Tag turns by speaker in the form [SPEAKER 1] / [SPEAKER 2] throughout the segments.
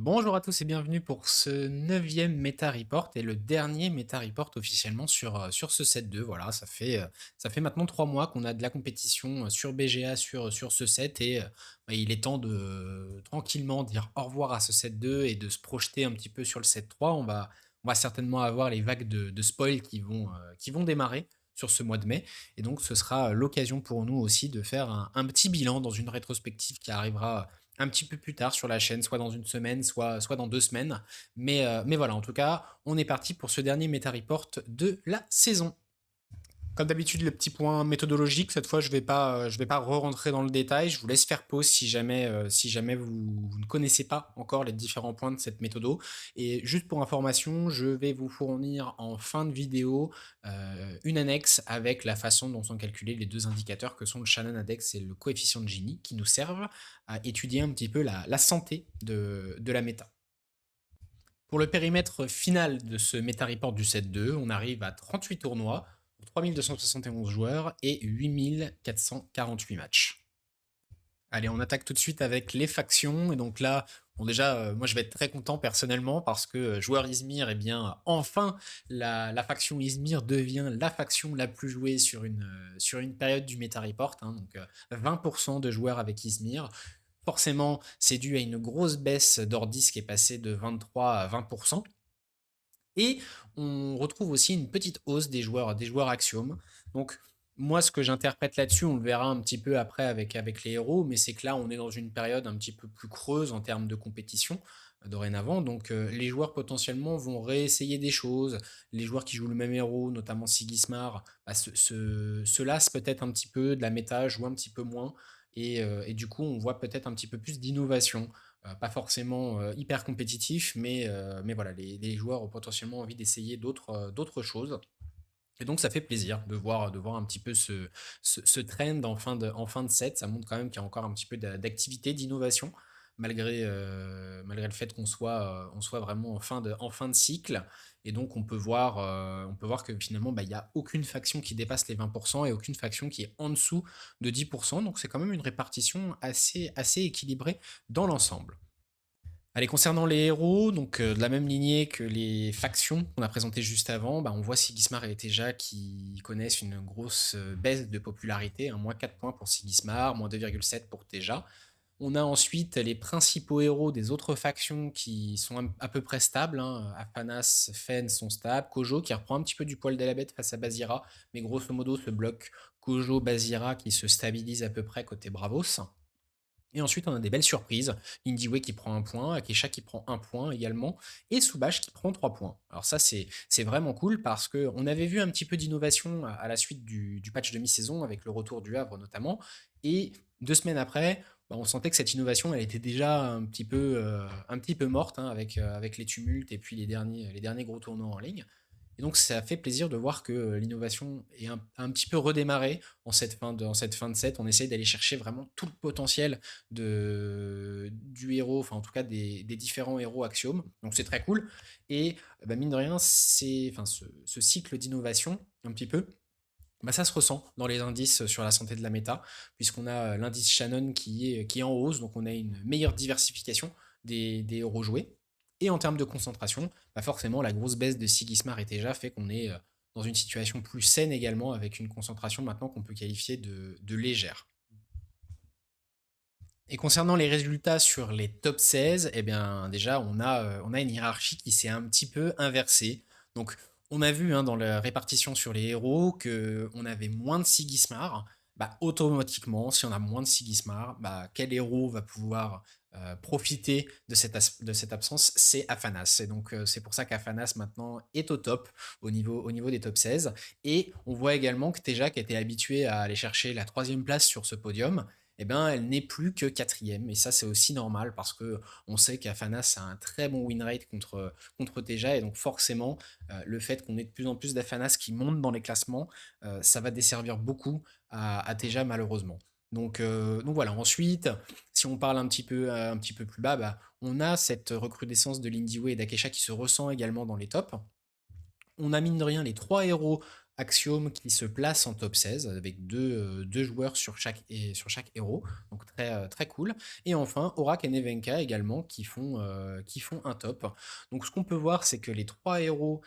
[SPEAKER 1] Bonjour à tous et bienvenue pour ce neuvième Meta Report et le dernier Meta Report officiellement sur ce set 2. Voilà, ça fait maintenant 3 mois qu'on a de la compétition sur BGA sur ce set et bah, il est temps de tranquillement dire au revoir à ce set 2 et de se projeter un petit peu sur le set 3. On va certainement avoir les vagues de spoil qui vont démarrer sur ce mois de mai. Et donc ce sera l'occasion pour nous aussi de faire un petit bilan dans une rétrospective qui arrivera un petit peu plus tard sur la chaîne, soit dans une semaine, soit dans 2 semaines. Mais voilà, en tout cas, on est parti pour ce dernier Meta Report de la saison. Comme d'habitude, le petit point méthodologique, cette fois, je vais pas re-rentrer dans le détail. Je vous laisse faire pause si jamais vous ne connaissez pas encore les différents points de cette méthodo. Et juste pour information, je vais vous fournir en fin de vidéo une annexe avec la façon dont sont calculés les deux indicateurs que sont le Shannon Index et le coefficient de Gini, qui nous servent à étudier un petit peu la santé de la méta. Pour le périmètre final de ce Meta Report du set 2, on arrive à 38 tournois pour 3271 joueurs et 8448 matchs. Allez, on attaque tout de suite avec les factions. Et donc là, bon déjà, moi je vais être très content personnellement parce que joueur Izmir, eh bien, enfin, la faction Izmir devient la faction la plus jouée sur une période du Meta Report. Hein, donc 20% de joueurs avec Izmir. Forcément, c'est dû à une grosse baisse d'Ordis qui est passée de 23 à 20%. Et on retrouve aussi une petite hausse des joueurs Axiom. Donc, moi, ce que j'interprète là-dessus, on le verra un petit peu après avec les héros, mais c'est que là, on est dans une période un petit peu plus creuse en termes de compétition dorénavant. Donc, les joueurs potentiellement vont réessayer des choses. Les joueurs qui jouent le même héros, notamment Sigismar, bah, se lassent peut-être un petit peu de la méta, jouent un petit peu moins. Et du coup, on voit peut-être un petit peu plus d'innovation. Pas forcément hyper compétitif, mais voilà, les joueurs ont potentiellement envie d'essayer d'autres choses. Et donc ça fait plaisir de voir un petit peu ce trend en fin de set. Ça montre quand même qu'il y a encore un petit peu d'activité, d'innovation, malgré le fait on soit vraiment en fin de cycle. Et donc on peut voir que finalement, bah, il n'y a aucune faction qui dépasse les 20% et aucune faction qui est en dessous de 10%. Donc c'est quand même une répartition assez équilibrée dans l'ensemble. Allez, concernant les héros, donc de la même lignée que les factions qu'on a présentées juste avant, bah, on voit Sigismar et Teja qui connaissent une grosse baisse de popularité, hein, moins 4 points pour Sigismar, moins 2,7 pour Teja. On a ensuite les principaux héros des autres factions qui sont à peu près stables. Hein. Afanas, Fen sont stables. Kojo qui reprend un petit peu du poil de la bête face à Bazira, mais grosso modo ce bloc Kojo-Bazira qui se stabilise à peu près côté Bravos. Et ensuite, on a des belles surprises. Indiway qui prend un point, Akesha qui prend un point également, et Subash qui prend 3 points. Alors ça, c'est vraiment cool parce qu'on avait vu un petit peu d'innovation à la suite du patch de mi-saison avec le retour du Havre notamment. Et 2 semaines après, bah, on sentait que cette innovation, elle était déjà un petit peu morte hein, avec les tumultes et puis les derniers gros tournois en ligne. Et donc ça fait plaisir de voir que l'innovation est un petit peu redémarrée en cette fin de set. On essaye d'aller chercher vraiment tout le potentiel du héros, enfin en tout cas des différents héros Axiom. Donc c'est très cool. Et bah, mine de rien, ce cycle d'innovation, un petit peu, bah, ça se ressent dans les indices sur la santé de la méta, puisqu'on a l'indice Shannon qui est en hausse, donc on a une meilleure diversification des héros joués. Et en termes de concentration, bah forcément, la grosse baisse de Sigismar et Teja fait qu'on est dans une situation plus saine également, avec une concentration maintenant qu'on peut qualifier de légère. Et concernant les résultats sur les top 16, eh bien déjà on a une hiérarchie qui s'est un petit peu inversée. Donc on a vu hein, dans la répartition sur les héros qu'on avait moins de Sigismar. Bah, automatiquement, si on a moins de Sigismar, bah, quel héros va pouvoir profiter de cette absence? C'est Afanas. Et donc c'est pour ça qu'Afanas maintenant est au top au niveau des top 16. Et on voit également que Teja, qui était habitué à aller chercher la troisième place sur ce podium, eh ben, elle n'est plus que quatrième. Et ça, c'est aussi normal parce que on sait qu'Afanas a un très bon win rate contre Teja. Et donc, forcément, le fait qu'on ait de plus en plus d'Afanas qui montent dans les classements, ça va desservir beaucoup à Teja, malheureusement. Donc voilà. Ensuite, si on parle un petit peu plus bas, bah, on a cette recrudescence de Lindy Way et d'Akesha qui se ressent également dans les tops. On a mine de rien les trois héros Axiom qui se place en top 16 avec deux joueurs sur chaque héros, donc très cool. Et enfin, Aurak et Nevenka également qui font un top. Donc ce qu'on peut voir, c'est que les trois héros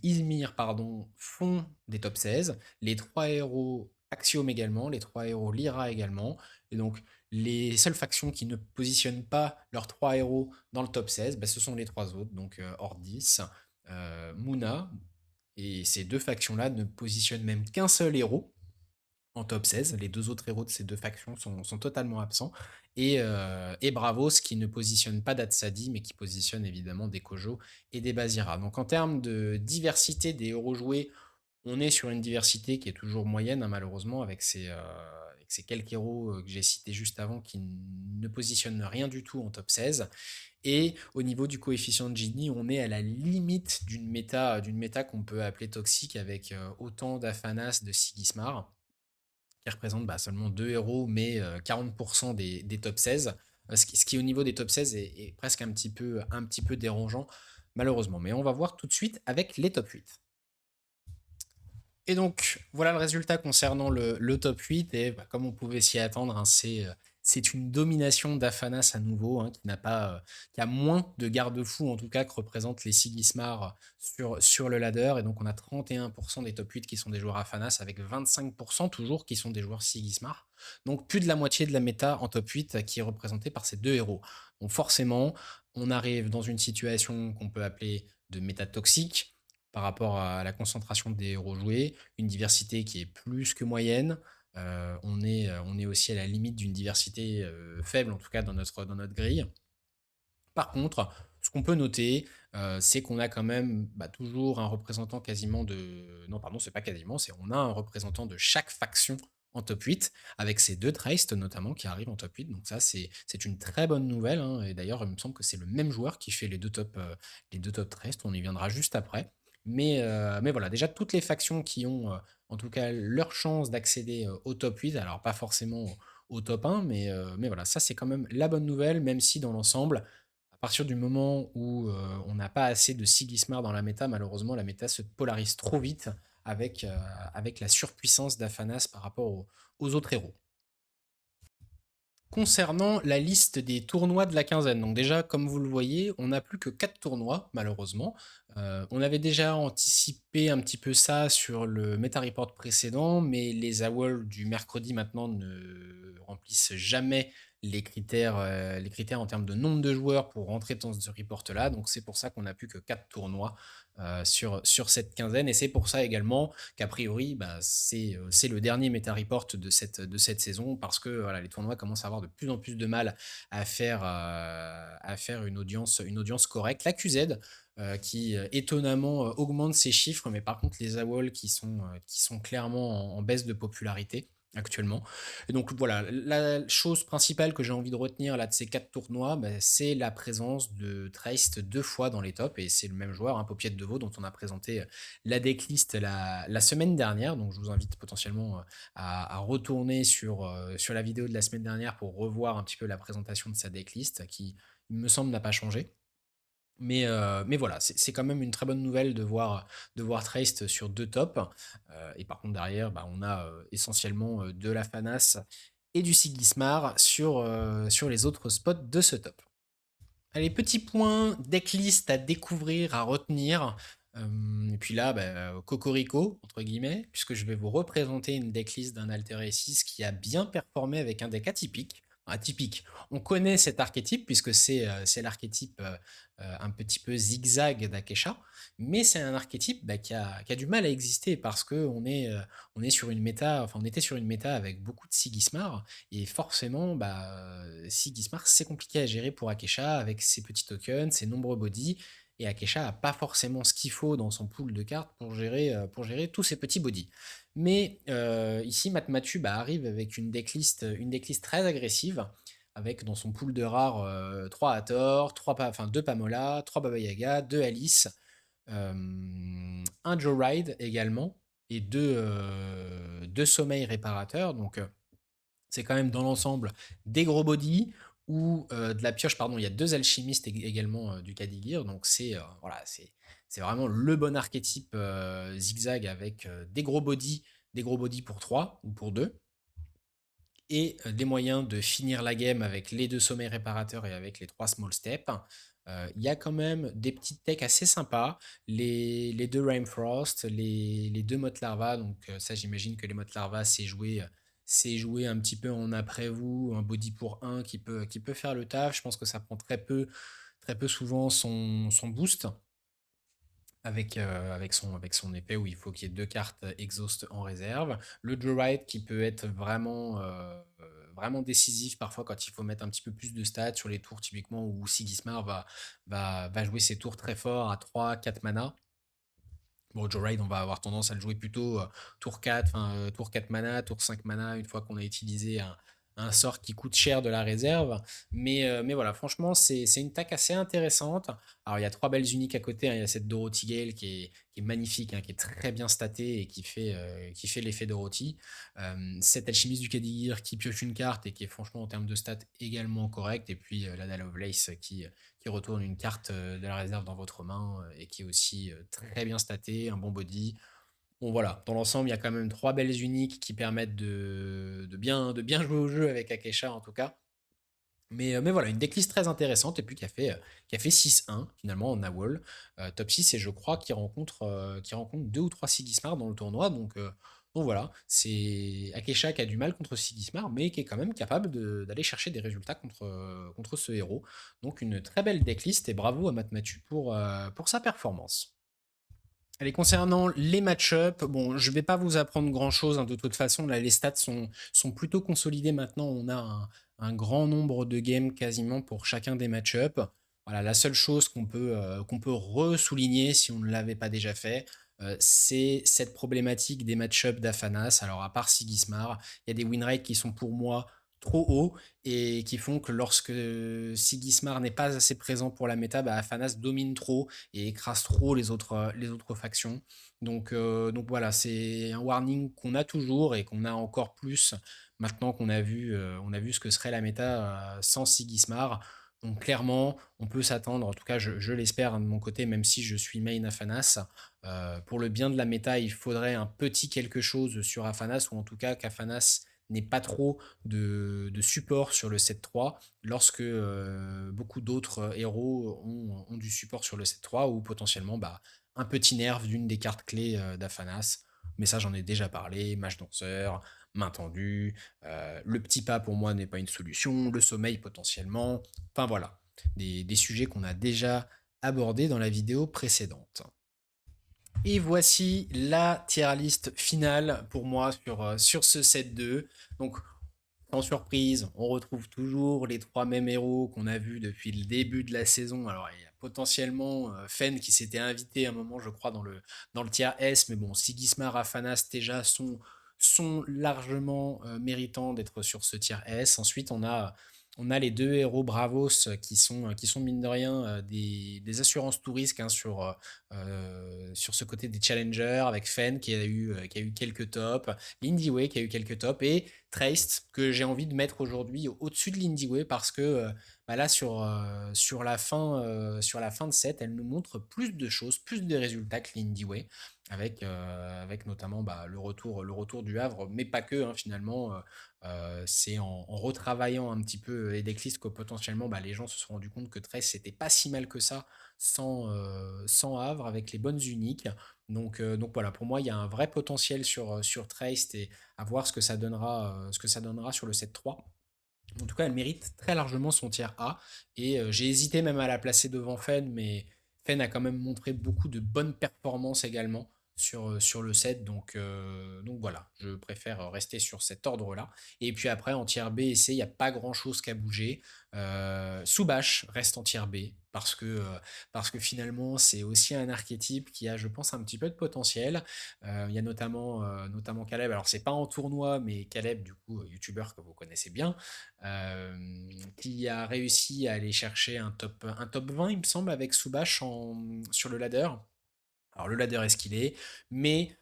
[SPEAKER 1] Izmir pardon, font des top 16, les trois héros Axiom également, les trois héros Lyra également. Et donc les seules factions qui ne positionnent pas leurs trois héros dans le top 16, bah, ce sont les trois autres, donc Ordis, Moona, et ces deux factions-là ne positionnent même qu'un seul héros en top 16. Les deux autres héros de ces deux factions sont totalement absents. Et Bravos qui ne positionne pas d'Atsadi, mais qui positionne évidemment des Kojo et des Bazira. Donc en termes de diversité des héros joués, on est sur une diversité qui est toujours moyenne, hein, malheureusement, avec ces quelques héros que j'ai cités juste avant qui ne positionnent rien du tout en top 16. Et au niveau du coefficient de Gini, on est à la limite d'une méta qu'on peut appeler toxique avec autant d'Afanas, de Sigismar, qui représentent bah, seulement deux héros, mais 40% des top 16. Ce qui au niveau des top 16 est presque un petit peu dérangeant, malheureusement. Mais on va voir tout de suite avec les top 8. Et donc, voilà le résultat concernant le top 8. Et bah, comme on pouvait s'y attendre, hein, c'est une domination d'Afanas à nouveau, hein, qui a moins de garde-fous, en tout cas, que représentent les Sigismar sur le ladder. Et donc, on a 31% des top 8 qui sont des joueurs Afanas, avec 25% toujours qui sont des joueurs Sigismar. Donc, plus de la moitié de la méta en top 8 qui est représentée par ces deux héros. Donc, forcément, on arrive dans une situation qu'on peut appeler de méta toxique par rapport à la concentration des héros joués, une diversité qui est plus que moyenne. On est aussi à la limite d'une diversité faible, en tout cas dans notre grille. Par contre, ce qu'on peut noter, c'est qu'on a quand même bah, toujours un représentant quasiment de... Non, pardon, c'est pas quasiment, c'est on a un représentant de chaque faction en top 8, avec ces deux Treist notamment qui arrivent en top 8. Donc ça, c'est une très bonne nouvelle, hein. Et d'ailleurs, il me semble que c'est le même joueur qui fait les deux top Treist. On y viendra juste après. Mais voilà, déjà toutes les factions qui ont en tout cas leur chance d'accéder au top 8, alors pas forcément au top 1, mais voilà, ça c'est quand même la bonne nouvelle, même si dans l'ensemble, à partir du moment où on n'a pas assez de Sigismar dans la méta, malheureusement la méta se polarise trop vite avec la surpuissance d'Afanas par rapport aux autres héros. Concernant la liste des tournois de la quinzaine, donc déjà, comme vous le voyez, on n'a plus que 4 tournois, malheureusement. On avait déjà anticipé un petit peu ça sur le Meta Report précédent, mais les AWOL du mercredi maintenant ne remplissent jamais les critères en termes de nombre de joueurs pour rentrer dans ce report-là. Donc c'est pour ça qu'on n'a plus que 4 tournois sur cette quinzaine. Et c'est pour ça également qu'a priori, bah, c'est le dernier Meta Report de cette saison, parce que voilà, les tournois commencent à avoir de plus en plus de mal à faire une audience correcte. La QZ, qui étonnamment augmente ses chiffres, mais par contre les AWOL qui sont clairement en baisse de popularité actuellement. Et donc voilà, la chose principale que j'ai envie de retenir là de ces 4 tournois, bah, c'est la présence de Treist deux fois dans les tops, et c'est le même joueur, hein, Paupiette de Veau, dont on a présenté la decklist la semaine dernière. Donc je vous invite potentiellement à retourner sur la vidéo de la semaine dernière pour revoir un petit peu la présentation de sa decklist, qui, il me semble, n'a pas changé. Mais voilà, c'est quand même une très bonne nouvelle de voir Treist sur deux tops. Et par contre, derrière, bah, on a essentiellement de la Fanas et du Sigismar sur les autres spots de ce top. Allez, petit point decklist à découvrir, à retenir. Et puis là, bah, cocorico, entre guillemets, puisque je vais vous représenter une decklist d'un Alter 6 qui a bien performé avec un deck atypique. Atypique. On connaît cet archétype puisque c'est l'archétype un petit peu zigzag d'Akesha, mais c'est un archétype bah, qui a du mal à exister parce que on est sur une méta, enfin on était sur une méta avec beaucoup de Sigismar, et forcément, bah, Sigismar, c'est compliqué à gérer pour Akesha avec ses petits tokens, ses nombreux bodies, et Akesha a pas forcément ce qu'il faut dans son pool de cartes pour gérer tous ces petits bodies. Mais ici, Matmatu bah, arrive avec une decklist très agressive, avec dans son pool de rares 3 Hathor, 2 Pamola, 3 Baba Yaga, 2 Alice, un Joe Ride également, et deux sommeils réparateurs. Donc c'est quand même dans l'ensemble des gros bodies ou de la pioche, pardon, il y a 2 alchimistes également, du Kadigir, donc voilà, c'est vraiment le bon archétype, zigzag avec, des gros body pour 3 ou pour 2 et des moyens de finir la game avec les 2 sommets réparateurs et avec les 3 small steps. Il y a quand même des petites techs assez sympas, les 2 Rainfrost, les 2 Motte Larva, donc ça j'imagine que les Motte Larva c'est joué un petit peu en après vous, un body pour un qui peut faire le taf. Je pense que ça prend très peu souvent son boost avec son épée où il faut qu'il y ait 2 cartes exhaust en réserve. Le Joyride qui peut être vraiment décisif parfois quand il faut mettre un petit peu plus de stats sur les tours typiquement où Sigismar va jouer ses tours très forts à 3 4 mana. Bon, Joyride, on va avoir tendance à le jouer plutôt tour 4, tour 4 mana, tour 5 mana, une fois qu'on a utilisé un sort qui coûte cher de la réserve. Mais voilà, franchement, c'est une tac assez intéressante. Alors, il y a 3 belles uniques à côté, hein. Il y a cette Dorothy Gale qui est magnifique, hein, qui est très bien statée et qui fait l'effet Dorothy. Cette Alchimiste du Kadir qui pioche une carte et qui est franchement en termes de stats également correct. Et puis la Dalle of Lace qui retourne une carte de la réserve dans votre main et qui est aussi très bien staté, un bon body. Bon voilà, dans l'ensemble, il y a quand même 3 belles uniques qui permettent de bien jouer au jeu avec Akesha en tout cas. Mais voilà, une decklist très intéressante et puis qui a fait 6-1 finalement en AWOL. Top 6 et je crois qu'il rencontre 2 ou 3 Sigismar dans le tournoi. Donc voilà, c'est Akesha qui a du mal contre Sigismar mais qui est quand même capable d'aller chercher des résultats contre ce héros. Donc une très belle decklist et bravo à Matmatu pour sa performance. Allez, concernant les match-up, bon, je vais pas vous apprendre grand-chose, hein, de toute façon, là, les stats sont plutôt consolidés maintenant. On a un grand nombre de games quasiment pour chacun des match-up. Voilà, la seule chose qu'on peut re-souligner si on ne l'avait pas déjà fait, c'est cette problématique des match-up d'Afanas. Alors, à part Sigismar, il y a des win rates qui sont pour moi trop hauts et qui font que lorsque Sigismar n'est pas assez présent pour la méta, bah, Afanas domine trop et écrase trop les autres factions. Donc voilà, c'est un warning qu'on a toujours et qu'on a encore plus maintenant on a vu ce que serait la méta sans Sigismar. Donc clairement, on peut s'attendre, en tout cas je l'espère, hein, de mon côté, même si je suis main Afanas, pour le bien de la méta, il faudrait un petit quelque chose sur Afanas, ou en tout cas qu'Afanas n'ait pas trop de support sur le 7-3 lorsque beaucoup d'autres héros ont du support sur le 7-3 ou potentiellement bah, un petit nerf d'une des cartes clés d'Afanas. Mais ça, j'en ai déjà parlé. Mage danseur, main tendue, le petit pas pour moi n'est pas une solution, le sommeil potentiellement. Enfin voilà, des sujets qu'on a déjà abordés dans la vidéo précédente. Et voici la tier list finale pour moi sur ce set 2. Donc sans surprise, on retrouve toujours les 3 mêmes héros qu'on a vus depuis le début de la saison. Alors, il y a potentiellement Fen qui s'était invité à un moment, je crois, dans le tiers S, mais bon, Sigismar, Afanas, Teja sont largement méritants d'être sur ce tiers S. Ensuite, on a les 2 héros Bravos qui sont mine de rien des assurances tout risque, hein, sur ce côté des challengers, avec Fen qui a eu quelques tops, Lindy Way qui a eu quelques tops, et Traced que j'ai envie de mettre aujourd'hui au-dessus de l'Indieway parce que bah là sur la fin de set, elle nous montre plus de choses, plus de résultats que l'Indieway avec notamment bah, le retour du Havre, mais pas que hein, finalement. C'est en retravaillant un petit peu les decklists que potentiellement bah, les gens se sont rendus compte que Trace c'était pas si mal que ça sans Havre avec les bonnes uniques. Donc voilà, pour moi il y a un vrai potentiel sur Traced et à voir ce que ça donnera sur le 7-3. En tout cas, elle mérite très largement son tiers A. Et j'ai hésité même à la placer devant Fen, mais Fen a quand même montré beaucoup de bonnes performances également sur le set. Donc voilà, je préfère rester sur cet ordre-là. Et puis après, en tiers B et C, il n'y a pas grand-chose qu'à bouger. Soubash reste en tiers B parce que finalement, c'est aussi un archétype qui a, je pense, un petit peu de potentiel. Il y a notamment Caleb. Alors, c'est pas en tournoi, mais Caleb, du coup, youtubeur que vous connaissez bien, qui a réussi à aller chercher un top 20, il me semble, avec Soubash sur le ladder. Alors le ladder est ce qu'il est, mais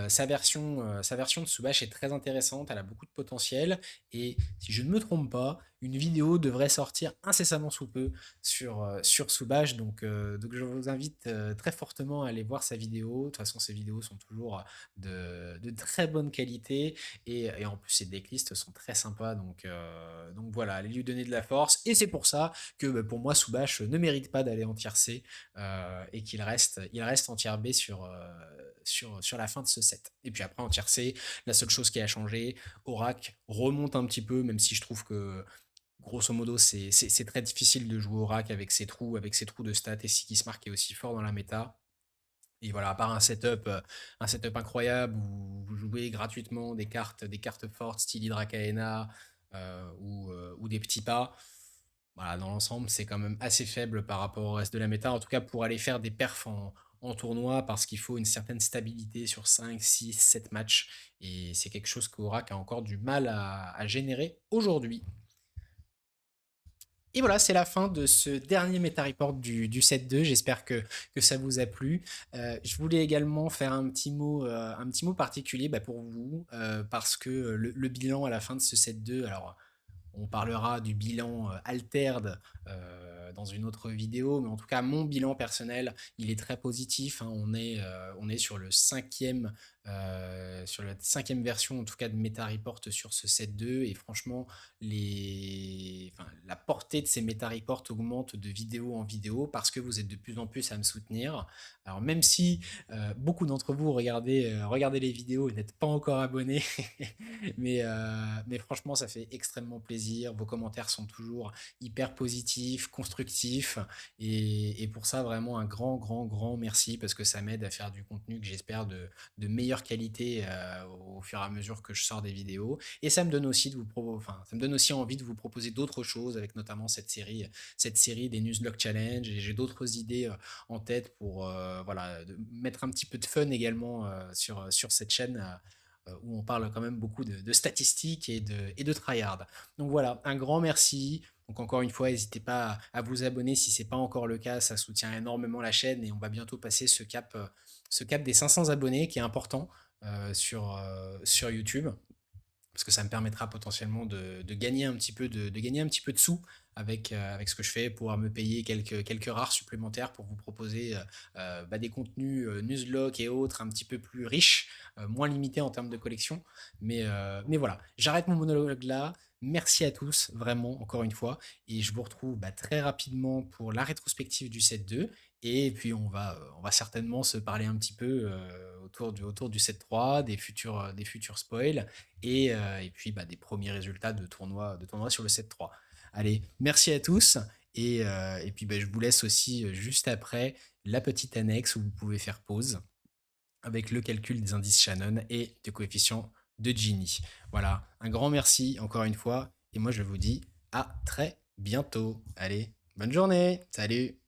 [SPEAKER 1] sa version de Soubash est très intéressante, elle a beaucoup de potentiel, et si je ne me trompe pas, une vidéo devrait sortir incessamment sous peu sur Soubache, donc je vous invite très fortement à aller voir sa vidéo. De toute façon, ses vidéos sont toujours de très bonne qualité et en plus, ses decklists sont très sympas, donc voilà, allez lui donner de la force. Et c'est pour ça que bah, pour moi, Soubache ne mérite pas d'aller en tier C et il reste en tier B sur la fin de ce set. Et puis après, en tier C, la seule chose qui a changé, Orac remonte un petit peu, même si je trouve que grosso modo, c'est très difficile de jouer Orac avec ses trous de stats et Sikismar qui est aussi fort dans la méta. Et voilà, à part un setup incroyable où vous jouez gratuitement des cartes fortes, style Hydracaena ou des petits pas, voilà, dans l'ensemble, c'est quand même assez faible par rapport au reste de la méta. En tout cas, pour aller faire des perfs en tournoi, parce qu'il faut une certaine stabilité sur 5, 6, 7 matchs. Et c'est quelque chose qu'Aurak a encore du mal à générer aujourd'hui. Et voilà, c'est la fin de ce dernier Meta Report du set 2. J'espère que ça vous a plu. Je voulais également faire un petit mot particulier bah, pour vous, parce que le bilan à la fin de ce set 2, alors on parlera du bilan Altered dans une autre vidéo, mais en tout cas, mon bilan personnel, il est très positif, hein. On est sur la cinquième version, en tout cas, de Meta Report sur ce set 2, et franchement, la portée de ces Meta Reports augmente de vidéo en vidéo parce que vous êtes de plus en plus à me soutenir. Alors, même si beaucoup d'entre vous regardez les vidéos et n'êtes pas encore abonnés, mais franchement, ça fait extrêmement plaisir. Vos commentaires sont toujours hyper positifs, constructifs. Et pour ça, vraiment un grand, grand, grand merci parce que ça m'aide à faire du contenu que j'espère de meilleure qualité au fur et à mesure que je sors des vidéos. Et ça me donne aussi ça me donne aussi envie de vous proposer d'autres choses avec notamment cette série des Nuzlocke Challenge. Et j'ai d'autres idées en tête pour voilà, mettre un petit peu de fun également sur cette chaîne. Où on parle quand même beaucoup de statistiques et de tryhard. Donc voilà, un grand merci. Donc encore une fois, n'hésitez pas à vous abonner si ce n'est pas encore le cas, ça soutient énormément la chaîne et on va bientôt passer ce cap des 500 abonnés qui est important sur YouTube parce que ça me permettra potentiellement de gagner un petit peu de sous avec ce que je fais, pouvoir me payer quelques rares supplémentaires pour vous proposer bah, des contenus Nuzlocke et autres un petit peu plus riches, moins limités en termes de collection. Mais voilà, j'arrête mon monologue là. Merci à tous, vraiment, encore une fois. Et je vous retrouve bah, très rapidement pour la rétrospective du set 2. Et puis on va certainement se parler un petit peu autour du set 3, des futurs spoils et puis bah, des premiers résultats de tournoi sur le set 3. Allez, merci à tous. Et puis bah, je vous laisse aussi juste après la petite annexe où vous pouvez faire pause avec le calcul des indices Shannon et du coefficient de Gini. Voilà, un grand merci encore une fois. Et moi je vous dis à très bientôt. Allez, bonne journée. Salut.